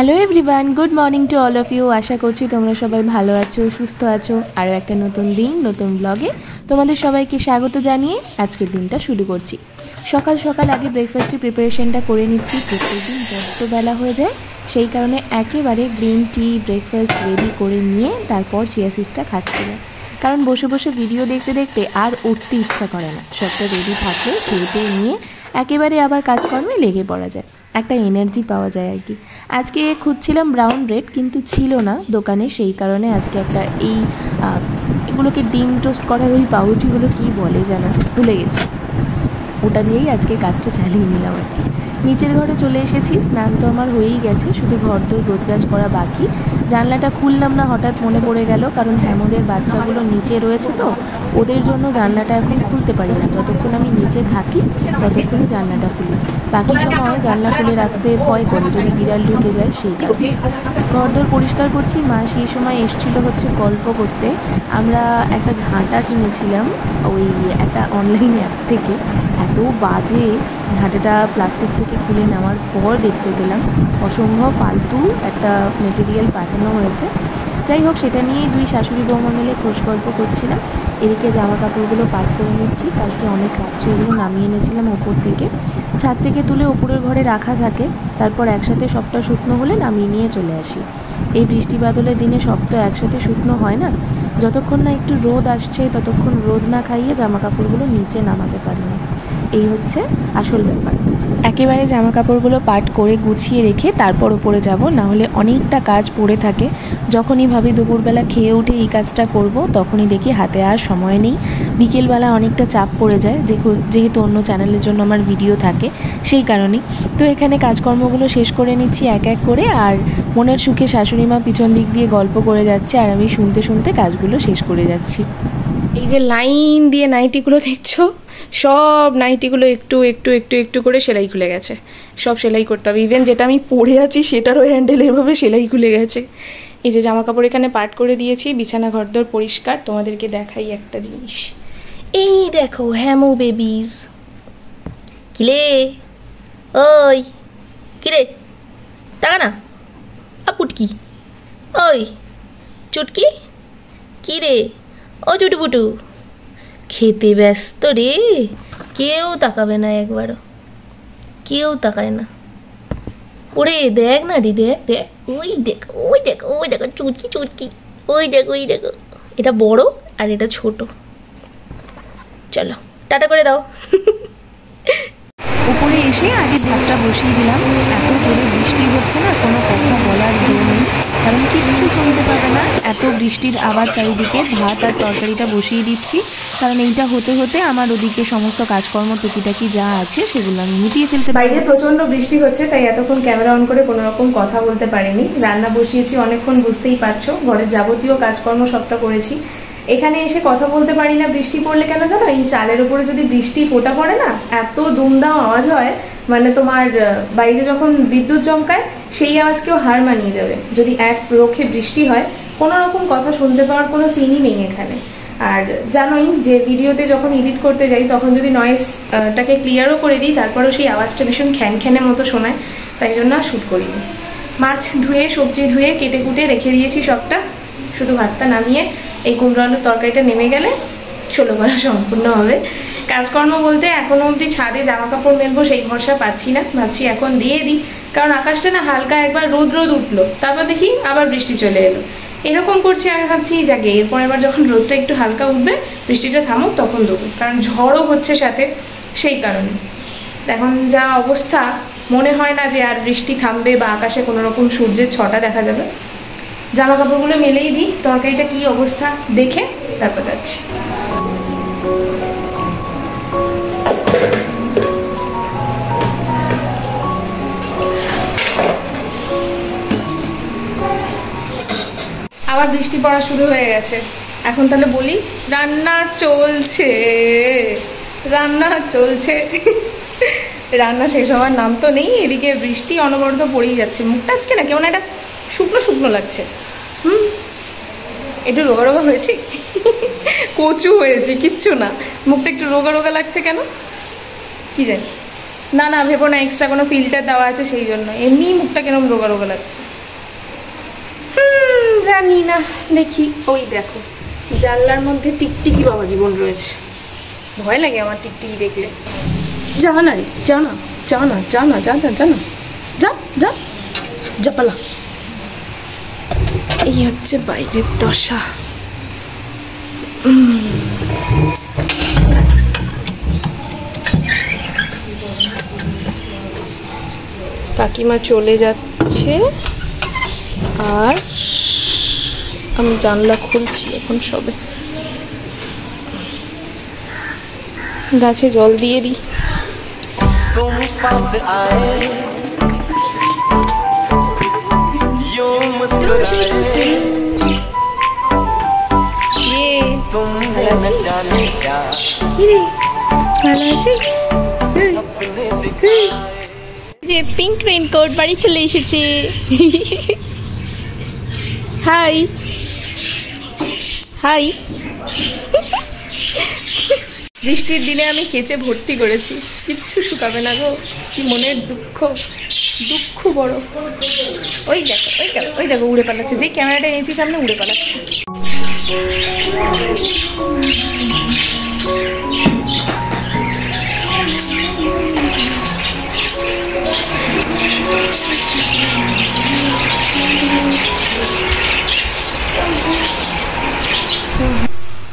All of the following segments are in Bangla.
Hello everyone, good morning to all of you. আশা করছি তোমরা সবাই ভালো আছো, সুস্থ আছো। আরও একটা নতুন দিন, নতুন ব্লগে তোমাদের সবাইকে স্বাগত জানিয়ে আজকের দিনটা শুরু করছি। সকাল সকাল আগে ব্রেকফাস্টের প্রিপারেশনটা করে নিচ্ছি। প্রত্যেকদিন যত বেলা হয়ে যায়, সেই কারণে একেবারে গ্রিন টি ব্রেকফাস্ট রেডি করে নিয়ে তারপর চিয়া সিডসটা খাচ্ছিলাম। কারণ বসে বসে ভিডিও দেখতে দেখতে আর উঠতে ইচ্ছা করে না। সবটা রেডি থাকলে খেয়ে নিয়ে একেবারে আবার কাজকর্মে লেগে পড়া যায়, একটা এনার্জি পাওয়া যায় আর কি। আজকে খুঁজছিলাম ব্রাউন ব্রেড, কিন্তু ছিল না দোকানে, সেই কারণে আজকে একটা এগুলোকে ডিম টোস্ট করার ওই পাউরুটিগুলো কী বলে যেন ভুলে গেছি, ওটা দিয়েই আজকে কাজটা চালিয়ে নিলাম আর কি। নিচের ঘরে চলে এসেছি, স্নান তো আমার হয়েই গেছে, শুধু ঘরদোর গোছগাছ করা বাকি। জানলাটা খুললাম না, হঠাৎ মনে পড়ে গেল, কারণ হ্যামোদের বাচ্চাগুলো নিচে রয়েছে তো ওদের জন্য জানলাটা এখন খুলতে পারি না। যতক্ষণ আমি নিচে থাকি ততক্ষণই জানলাটা খুলি, বাকি সময় জানলা খুলে রাখতে ভয় করে যদি বিড়াল ঢুকে যায়, সেই কারণে। ঘরদোর পরিষ্কার করছি। মা সেই সময় এসেছিলো হচ্ছে গল্প করতে। আমরা একটা ঝাঁটা কিনেছিলাম ওই একটা অনলাইন অ্যাপ থেকে। এত বাজে ঝাঁটাটা প্লাস্টিক থেকে খুলে নেওয়ার পর দেখতে পেলাম অসম্ভব ফালতু একটা মেটেরিয়াল পাঠানো হয়েছে। যাই হোক, সেটা নিয়েই দুই শাশুড়ি বৌমা মিলে খোঁজ গল্প করছিলাম। এদিকে জামা কাপড়গুলো পাট করে নিচ্ছি। কালকে অনেক রাত্রে এগুলো নামিয়ে এনেছিলাম ওপর থেকে, ছাদ থেকে তুলে ওপরের ঘরে রাখা থাকে, তারপর একসাথে সবটা শুকনো হলে নামিয়ে নিয়ে চলে আসি। এই বৃষ্টি বাদলের দিনে সব তো একসাথে শুকনো হয় না, যতক্ষণ না একটু রোদ আসছে ততক্ষণ রোদ না খাইয়ে জামা কাপড়গুলো নিচে নামাতে পারি না। এই হচ্ছে আসল ব্যাপার। একেবারে জামা কাপড়গুলো পাট করে গুছিয়ে রেখে তারপর ওপরে যাব, নাহলে অনেকটা কাজ পড়ে থাকে। যখনই ভাবি দুপুরবেলা খেয়ে উঠে এই কাজটা করব, তখনই দেখি হাতে আর সময় নেই। বিকেলবেলা অনেকটা চাপ পড়ে যায়, যেহেতু অন্য চ্যানেলের জন্য আমার ভিডিও থাকে, সেই কারণেই। তো এখানে কাজকর্মগুলো শেষ করে নিচ্ছি এক এক করে, আর মনের সুখে শাশুড়ি মা পিছন দিক দিয়ে গল্প করে যাচ্ছে, আর আমি শুনতে শুনতে কাজগুলো শেষ করে যাচ্ছি। এই যে লাইন দিয়ে নাইটিগুলো দেখছো, সব নাইটিগুলো একটু একটু একটু একটু করে সেলাই খুলে গেছে। সব সেলাই করতে হবে, ইভেন যেটা আমি পরে আছি সেটারও হ্যান্ডেল এভাবে সেলাই খুলে গেছে। এই যে জামা কাপড় এখানে পাট করে দিয়েছি, বিছানা ঘরদোর পরিষ্কার। তোমাদেরকে দেখাই একটা জিনিস, এই দেখো হ্যামো বেবিজ। কিলে ওই কিরে টাকা না পুটকি, ওই চুটকি, কি রে ও চুটুপুটু, খেতে ব্যস্ত রে, কেউ তাকাবে না, একবারও কেউ তাকায় না। ওরে দেখ না রে, দেখ দেখ, ওই দেখ ওই দেখ ওই দেখো চুটকি চুটকি, ওই দেখো ওই দেখো। এটা বড় আর এটা ছোট। চলো টাটা করে দাও। উপরে এসে আগে ভাতটা বসিয়ে দিলাম। এত জোরে বৃষ্টি হচ্ছে না, কোনো কথা বলার জন্য নেই, কারণ কিচ্ছু শুনতে পাবে না, এত বৃষ্টির আবার চারিদিকে। ভাত আর তরকারিটা বসিয়ে দিচ্ছি, কারণ এইটা হতে হতে আমার ওদিকে সমস্ত কাজকর্ম টুকিটাকি যা আছে সেগুলো আমি মিটিয়ে ফেলতে পারি। বাইরে প্রচণ্ড বৃষ্টি হচ্ছে, তাই এতক্ষণ ক্যামেরা অন করে কোনো রকম কথা বলতে পারিনি। রান্না বসিয়েছি অনেকক্ষণ, বুঝতেই পারছো, ঘরের যাবতীয় কাজকর্ম সবটা করেছি। এখানে এসে কথা বলতে পারি না বৃষ্টি পড়লে, কেন জানো? এই চালের উপরে যদি বৃষ্টি ফোঁটা পড়ে না, এত দুমদাম আওয়াজ হয়, মানে তোমার বাইরে যখন বিদ্যুৎ চমকায় সেই আওয়াজ কেউ হার মানিয়ে যাবে। যদি এক রোখে বৃষ্টি হয়, কোনো রকম কথা শুনতে পাওয়ার কোনো সিনই নেই এখানে। আর জানোই যে ভিডিওতে যখন এডিট করতে যাই তখন যদি নয়েজটাকে ক্লিয়ারও করে দিই, তারপরেও সেই আওয়াজটা ভীষণ খ্যানখ্যানের মতো শোনায়, তাই জন্য আর শ্যুট করিনি। মাছ ধুয়ে সবজি ধুয়ে কেটে কুটে রেখে দিয়েছি সবটা, শুধু ভাতটা নামিয়ে এই কুমড়ো আলুর তরকারিটা নেমে গেলে ষোলো করা সম্পূর্ণ হবে। কাজকর্ম বলতে এখনো অবধি ছাদে জামা কাপড় মেলবো সেই ভরসা পাচ্ছি না, ভাবছি এখন দিয়ে দিই, কারণ আকাশটা না হালকা একবার রোদ রোদ উঠলো, তারপর দেখি আবার বৃষ্টি চলে এলো, এরকম করছি। আমি ভাবছি যাকে এরপর এবার যখন রোদটা একটু হালকা উঠবে, বৃষ্টিটা থামুক, তখন দেবো, কারণ ঝড়ও হচ্ছে সাথে, সেই কারণে। এখন যা অবস্থা, মনে হয় না যে আর বৃষ্টি থামবে বা আকাশে কোনো রকম সূর্যের ছটা দেখা যাবে। জামা কাপড়গুলো মেলেই দিই, তরকারিটা কী অবস্থা দেখে তারপর যাচ্ছি। আবার বৃষ্টি পড়া শুরু হয়ে গেছে। এখন তাহলে বলি, রান্না চলছে, রান্না চলছে। রান্না শেষ হওয়ার নাম তো নেই, এদিকে বৃষ্টি অনবরত পড়েই যাচ্ছে। মুখটা আজকে না কেমন একটা শুকনো শুকনো লাগছে। একটু রোগা রোগা হয়েছি, কচু হয়েছি, কিচ্ছু না, মুখটা একটু রোগা রোগা লাগছে কেন কি জানি। না না ভেবো না, এক্সট্রা কোনো ফিল্টার দেওয়া আছে সেই জন্য, এমনি মুখটা কেরম রোগা রোগা লাগছে। জানি না, দেখি। ওই দেখো জানলার মধ্যে টিকটিকি বাবা জীবন রয়েছে, ভয় লাগে আমার টিকটিকি দেখলে। যা না রে, যা না, যা না, যা না, যা না, যা না, যা যা যা পালা। এই হচ্ছে বাইরের দশা। কাকিমা চলে যাচ্ছে আর আমি জানলা খুলছি এখন সবে। গাছে জল দিয়ে দিই। যে পিঙ্ক রেইনকোট বাড়ি চলে এসেছে। High high. বৃষ্টির দিনে আমি কেচে ভর্তি করেছি, কিচ্ছু শুকাবে না গো। কি মনের দুঃখ, দুঃখ বড়। ওই দেখো, ওই দেখো, ওই দেখো উড়ে পালাচ্ছে। যেই ক্যামেরাটা এনেছি সামনে উড়ে পালাচ্ছে।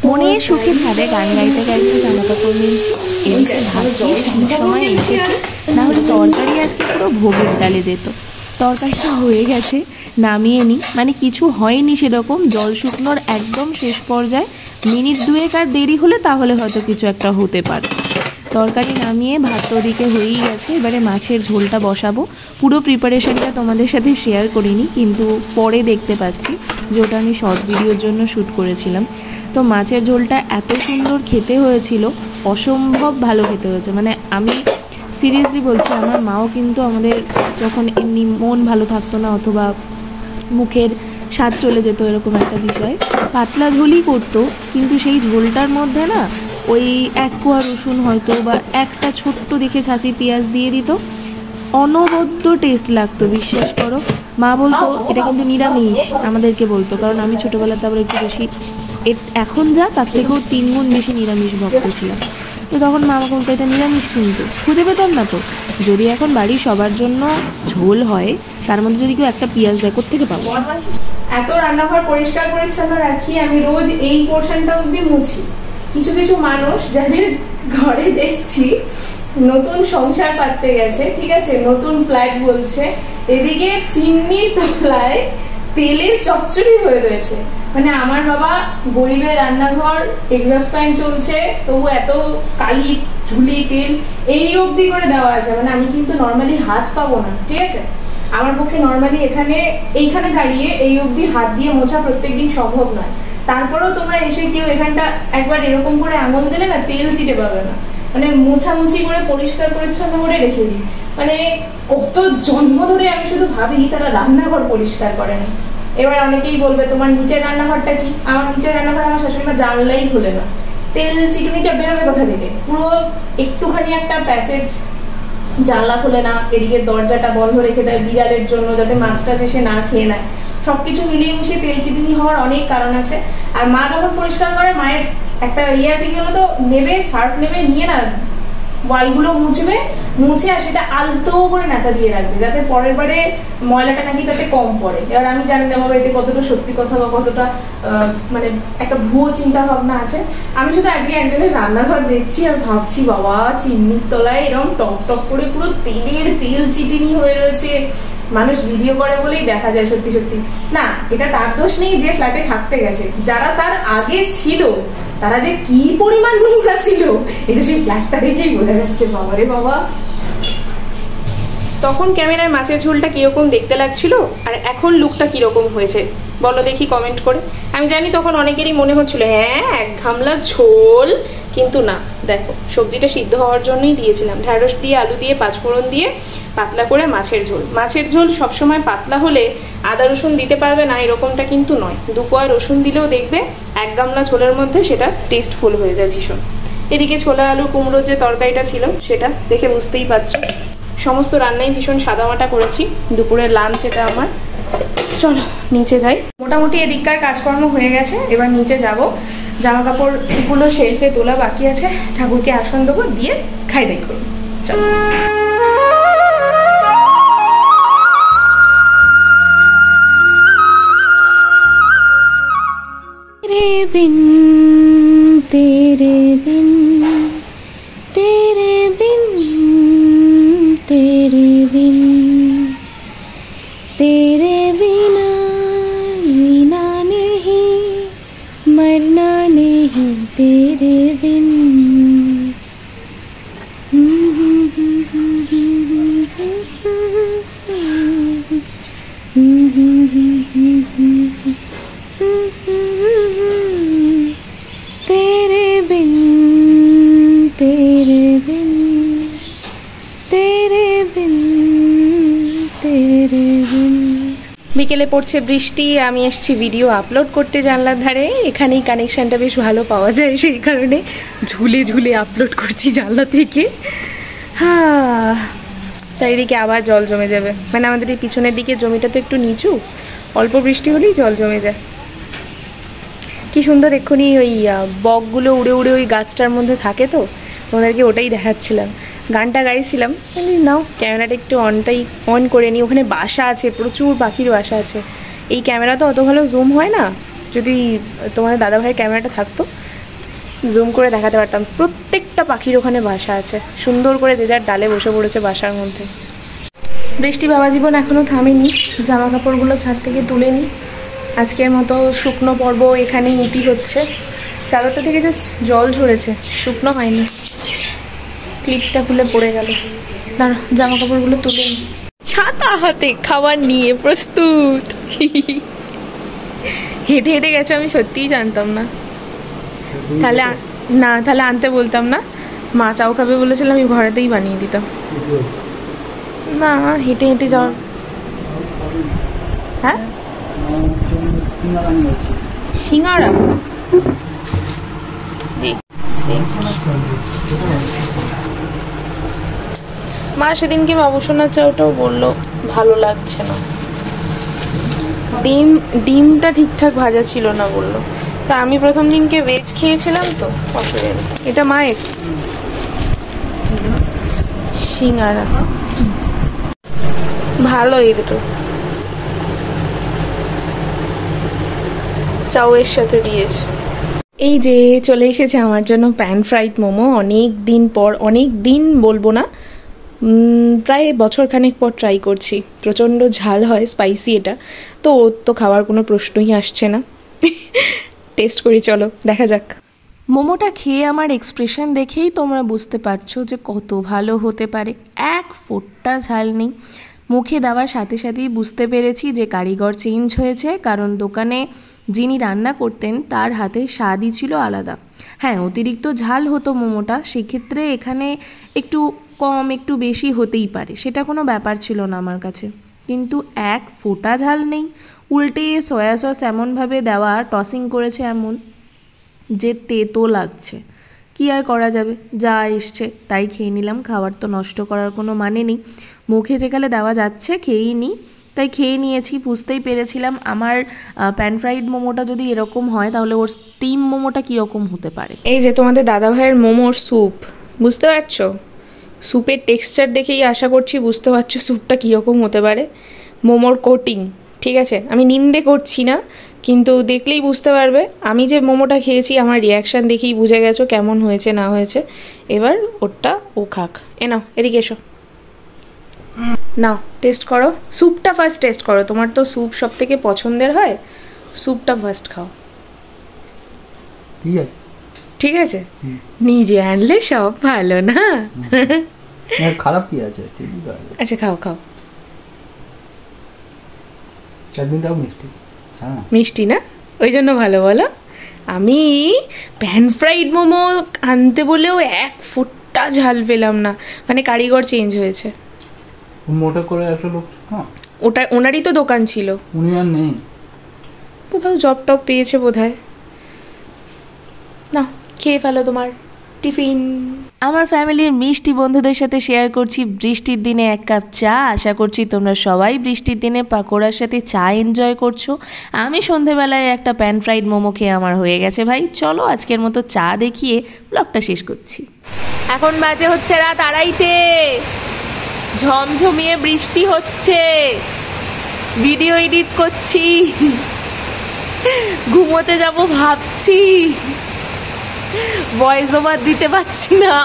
মনের সুখে ছাদে গান গাইতে গাইতে জামা কাপড় মিলছি। এদিকে ভাগ্যিস ঠিক সময় এসেছে, না হলে তরকারি আজকে পুরো ভোগের ডালে যেত। তরকারিটা হয়ে গেছে, নামিয়ে নিই। মানে কিছু হয়নি সেরকম, জল শুকনোর একদম শেষ পর্যায়ে। মিনিট দুয়েক আর দেরি হলে তাহলে হয়তো কিছু একটা হতে পারে। তরকারি নামিয়ে ভাত তো ওদিকে হয়েই গেছে। এবারে মাছের ঝোলটা বসাবো। পুরো প্রিপারেশনটা তোমাদের সাথে শেয়ার করিনি, কিন্তু পরে দেখতে পাচ্ছি যে ওটা আমি শর্ট ভিডিওর জন্য শ্যুট করেছিলাম। তো মাছের ঝোলটা এত সুন্দর খেতে হয়েছিল, অসম্ভব ভালো খেতে হয়েছে। মানে আমি সিরিয়াসলি বলছি, আমার মাও কিন্তু আমাদের যখন এমনি মন ভালো থাকতো না অথবা মুখের স্বাদ চলে যেত এরকম একটা বিষয়, পাতলা ঝোলই করতো, কিন্তু সেই ঝোলটার মধ্যে না ওই এক কোয়া রসুন হয়তো বা একটা ছোট্ট দেখে ছাঁচি পেঁয়াজ দিয়ে দিত। অনবদ্য টেস্ট লাগতো, বিশ্বাস করো। মা বলতো এটা কিন্তু নিরামিষ, আমাদেরকে বলতো, কারণ আমি ছোটোবেলাতে আবার একটু বেশি, এখন যা তার থেকেও 3 গুণ বেশি নিরামিষ ভক্ত ছিলাম। তো তখন মা আমাকে বলতো এটা নিরামিষ, কিন্তু খুঁজে পেতাম না তো। যদি এখন বাড়ির সবার জন্য ঝোল হয়, তার মধ্যে যদি কেউ একটা পেঁয়াজ দেয়, কোত্থেকে পাবো? এত রান্নাঘর পরিষ্কার পরিচ্ছন্ন রাখি, আমি রোজ এই পোর্শনটা অবধি মুছি। কিছু কিছু মানুষ যাদের ঘরে দেখছি নতুন সংসার পাততে গেছে, ঠিক আছে, নতুন ফ্ল্যাট বলছে, এদিকে চিমনির তলায় তেলের চচ্চড়ি হয়ে রয়েছে। মানে আমার বাবা গরিবের রান্নাঘর, এক্সস্ট ফ্যান চলছে, তবু এত কালি ঝুলি তেল এই অবধি করে দেওয়া আছে। মানে আমি কিন্তু নর্মালি হাত পাবো না, ঠিক আছে। আমার পক্ষে নর্মালি এইখানে দাঁড়িয়ে এই অবধি হাত দিয়ে মোছা প্রত্যেকদিন সম্ভব নয়। তারপরেও তোমরা এসে কেউ এখানটা একবার এরকম করে আঙুল দিলে না তেল চিটে পাবে না। মানে মোছামুছি করে পরিষ্কার পরিচ্ছন্ন করে রেখে দিই। মানে কত জন্ম ধরে আমি শুধু ভাবি তারা রান্নাঘর পরিষ্কার করে না। এবার অনেকেই বলবে তোমার নিচের রান্নাঘরটা কি? আমার নিচের রান্নাঘর আমার শাশুড়িমা জানলাই খুলে না, তেল চিটুনিটা বেরোবে কোথা থেকে? পুরো একটুখানি একটা প্যাসেজ জানলা খুলে না, এদিকে দরজাটা বন্ধ রেখে দেয় বিড়ালের জন্য, যাতে মাছটা এসে না খেয়ে নেয়। সবকিছু মিলিয়ে মিশিয়ে তেল চিটুনি হওয়ার অনেক কারণ আছে। আর মা যখন পরিষ্কার করে, মায়ের একটা ইয়ে আছে, কি বলতো, নেবে সার্ফ নেবে, নিয়ে না ওয়ালগুলো মুছে আর সেটা আলতো করে নাতা দিয়ে রাখবে, যাতে পরের বারে ময়লাটা নাকি তাতে কম পড়ে। এবার আমি জানি না আমার বাড়িতে কতটা সত্যি কথা বা কতটা মানে একটা ভুয়ো চিন্তা ভাবনা আছে। আমি শুধু আজকে একজনের রান্নাঘর দেখছি আর ভাবছি, বাবা চিমনির তলায় এরকম টক টক করে পুরো তেল চিটিনি হয়ে রয়েছে। মানুষ ভিডিও করে বলেই দেখা যায়, সত্যি সত্যি না। এটা তার দোষ নেই যে ফ্ল্যাটে থাকতে গেছে, যারা তার আগে ছিল তারা যে কি পরিমাণ নোংরা ছিল এটা সেই ফ্ল্যাটটা দেখেই বোঝা যাচ্ছে। বাবারে বাবা, তখন ক্যামেরায় মাছের ঝোলটা কিরকম দেখতে লাগছিল আর এখন লুকটা কিরকম হয়েছে বলো দেখি কমেন্ট করে। আমি জানি তখন অনেকেরই মনে হচ্ছিল হ্যাঁ এক ঘামলা ঝোল, কিন্তু না, দেখো সবজিটা সিদ্ধ হওয়ার জন্যই দিয়েছিলাম। ঢ্যাঁড়স দিয়ে আলু দিয়ে পাঁচফোড়ন দিয়ে পাতলা করে মাছের ঝোল। মাছের ঝোল সবসময় পাতলা হলে আদা রসুন দিতে পারবে না এরকমটা কিন্তু নয়। 2 কোয়া রসুন দিলেও দেখবে 1 গামলা ঝোলের মধ্যে সেটা টেস্টফুল হয়ে যায় ভীষণ। এদিকে ছোলা আলু কুমড়োর যে তরকারিটা ছিল সেটা দেখে বুঝতেই পারছো। সমস্ত রান্নাই ভীষণ সাদামাটা করেছি। দুপুরের লাঞ্চ এটা আমার। চলো নিচে যাই। মোটামুটি এদিককার কাজকর্ম হয়ে গেছে, এবার নিচে যাব। জামা কাপড়গুলো শেলফে তোলা বাকি আছে, ঠাকুরকে আসন দেবো, দিয়ে খাই দাই করবো। চলো। तेरे बिन तेरे बिन तेरे बिन तेरे बिना जीना नहीं मरना नहीं तेरे बिन। বিকেলে পড়ছে বৃষ্টি, আমি এসেছি ভিডিও আপলোড করতে জানলার ধারে। এখানেই কানেকশানটা বেশ ভালো পাওয়া যায়, সেই কারণে ঝুলে ঝুলে আপলোড করছি জানলা থেকে। হ্যাঁ, চারিদিকে আবার জল জমে যাবে, মানে আমাদের এই পিছনের দিকে জমিটা তো একটু নিচু, অল্প বৃষ্টি হলেই জল জমে যায়। কি সুন্দর এক্ষুনি ওই বকগুলো উড়ে উড়ে ওই গাছটার মধ্যে থাকে, তো ওদেরকে ওটাই দেখাচ্ছিলাম। গানটা গাইছিলাম, নাও ক্যামেরাটা একটু অন করে নিই। ওখানে বাসা আছে, প্রচুর পাখির বাসা আছে। এই ক্যামেরা তো অত ভালো জুম হয় না, যদি তোমাদের দাদাভাইয়ের ক্যামেরাটা থাকতো জুম করে দেখাতে পারতাম। প্রত্যেকটা পাখির ওখানে বাসা আছে, সুন্দর করে যে যার ডালে বসে পড়েছে বাসার মধ্যে। বৃষ্টি বাবা জীবন এখনও থামেনি, জামা কাপড়গুলো ছাদ থেকে তুলে নিই। আজকের মতো শুকনো পর্ব এখানেই ইতি হচ্ছে। চাদরটা থেকে জাস্ট জল ঝরেছে, শুকনো হয়নি। ক্লিপটা খুলে পড়ে গেল, দাঁড়া জামা কাপড়গুলো তুলে নিই। ছাতা হাতে খাবার নিয়ে প্রস্তুত। হেঁটে হেঁটে গেছো, আমি সত্যিই জানতাম না। তাহলে আনতে বলতাম না। মা চাও খাবে বলেছিলাম, আমি ঘরেতেই বানিয়ে দিতাম। না, হেঁটে হেঁটে যাওয়ার। হ্যাঁ, সিঙ্গারা। মা সেদিনকে বাবুসোনার চাউটাও বললো ভালো লাগছে না, ডিমটা ঠিকঠাক ভাজা ছিল না বললো। তা আমি প্রথম দিনকে ভেজ খেয়েছিলাম তো অসুবিধা। এটা মায়ের সিঙ্গারা, ভালো এই দুটো চাউয়ের সাথে দিয়েছে। এই যে চলে এসেছে আমার জন্য প্যান ফ্রাইড মোমো। অনেক দিন বলবো না, প্রায় বছরখানেক পর ট্রাই করছি। প্রচণ্ড ঝাল হয়, স্পাইসি এটা, তো ওর তো খাওয়ার কোনো প্রশ্নই আসছে না। টেস্ট করি, চলো দেখা যাক। মোমোটা খেয়ে আমার এক্সপ্রেশন দেখেই তোমরা বুঝতে পারছো যে কত ভালো হতে পারে। এক ফোঁটা ঝাল নেই। মুখে দেওয়ার সাথে সাথেই বুঝতে পেরেছি যে কারিগর চেঞ্জ হয়েছে, কারণ দোকানে যিনি রান্না করতেন তার হাতে স্বাদই ছিল আলাদা। হ্যাঁ, অতিরিক্ত ঝাল হতো মোমোটা, সেক্ষেত্রে এখানে একটু কম একটু বেশি হতেই পারে, সেটা কোনো ব্যাপার ছিল না আমার কাছে। কিন্তু এক ফোঁটা ঝাল নেই, উল্টে সয়া সস এমনভাবে দেওয়া, টসিং করেছে এমন যে তেতো লাগছে। কি আর করা যাবে, যা এসছে তাই খেয়ে নিলাম। খাবার তো নষ্ট করার কোনো মানে নেই, মুখে যেখানে দেওয়া যাচ্ছে খেয়েই নিই, তাই খেয়ে নিয়েছি। বুঝতেই পেরেছিলাম আমার প্যান ফ্রাইড মোমোটা যদি এরকম হয় তাহলে ওর স্টিম মোমোটা কীরকম হতে পারে। এই যে তোমাদের দাদাভাইয়ের মোমোর স্যুপ, বুঝতে পারছো? স্যুপের টেক্সচার দেখেই আশা করছি বুঝতে পারছো স্যুপটা কীরকম হতে পারে। মোমোর কোটিং, ঠিক আছে, আমি নিন্দে করছি না, কিন্তু দেখলেই বুঝতে পারবে। আমি যে মোমোটা খেয়েছি আমার রিয়াকশান দেখেই বুঝে গেছো কেমন হয়েছে না হয়েছে। এবার ওরটা ও খাক। নাও এদিকে এসো, নাও টেস্ট করো। স্যুপটা ফার্স্ট টেস্ট করো, তোমার তো স্যুপ সব থেকে পছন্দের হয়, স্যুপটা ফার্স্ট খাও। ঠিক আছে, নিজে আনলে সব ভালো না, খারাপ কি আছে? আচ্ছা খাও খাও। মিষ্টি না, ওই জন্য ভালো বলো। আমি প্যান ফ্রাইড মোমো আনতে বলেও এক ফুটটা ঝাল পেলাম না, মানে কারিগর চেঞ্জ হয়েছে। মোটা করে আসলে ওটা ওনারই তো দোকান ছিল, উনি আর নেই, কোথাও জব টব পেয়েছে বোধহয়। না খেয়ে ফেলো তোমার টিফিন। আমার ফ্যামিলির মিষ্টি বন্ধুদের সাথে শেয়ার করছি বৃষ্টির দিনে এক কাপ চা। আশা করছি তোমরা সবাই বৃষ্টির দিনে পাকোড়ার সাথে চা এনজয় করছো। আমি সন্ধেবেলায় একটা প্যান ফ্রাইড মোমো খেয়ে আমার হয়ে গেছে ভাই। চলো আজকের মতো চা দেখিয়ে ব্লগটা শেষ করছি। এখন বাজে হচ্ছে রাত 2:30, ঝমঝমিয়ে বৃষ্টি হচ্ছে, ভিডিও এডিট করছি, ঘুমোতে যাব ভাবছি, ভয়েস ওভার দিতে পারছি না,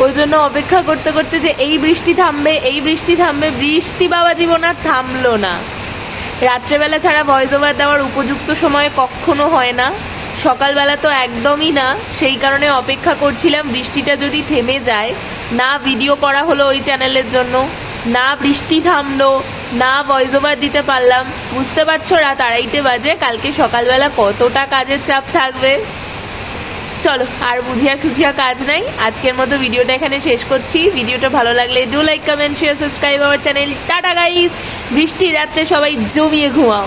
ওই জন্য অপেক্ষা করতে করতে যে এই বৃষ্টি থামবে, এই বৃষ্টি থামবে, বৃষ্টি বাবা জীবন আর থামলো না। রাত্রেবেলা ছাড়া ভয়েস ওভার দেওয়ার উপযুক্ত সময় কখনো হয় না, সকালবেলা তো একদমই না। সেই কারণে অপেক্ষা করছিলাম বৃষ্টিটা যদি থেমে যায়। না ভিডিও করা হলো ওই চ্যানেলের জন্য, না বৃষ্টি থামলো, না ভয়েস ওভার দিতে পারলাম। বুঝতে পারছো রাত 2:30 বাজে, কালকে সকালবেলা কতটা কাজের চাপ থাকবে। চলো আর বুঝিয়া সুঝিয়া কাজ নাই, আজকের মতো ভিডিওটা এখানে শেষ করছি। ভিডিওটা ভালো লাগলে do like, comment, share, subscribe our channel. Tata guys, বৃষ্টি রাত্রে সবাই জমিয়ে ঘুমাও।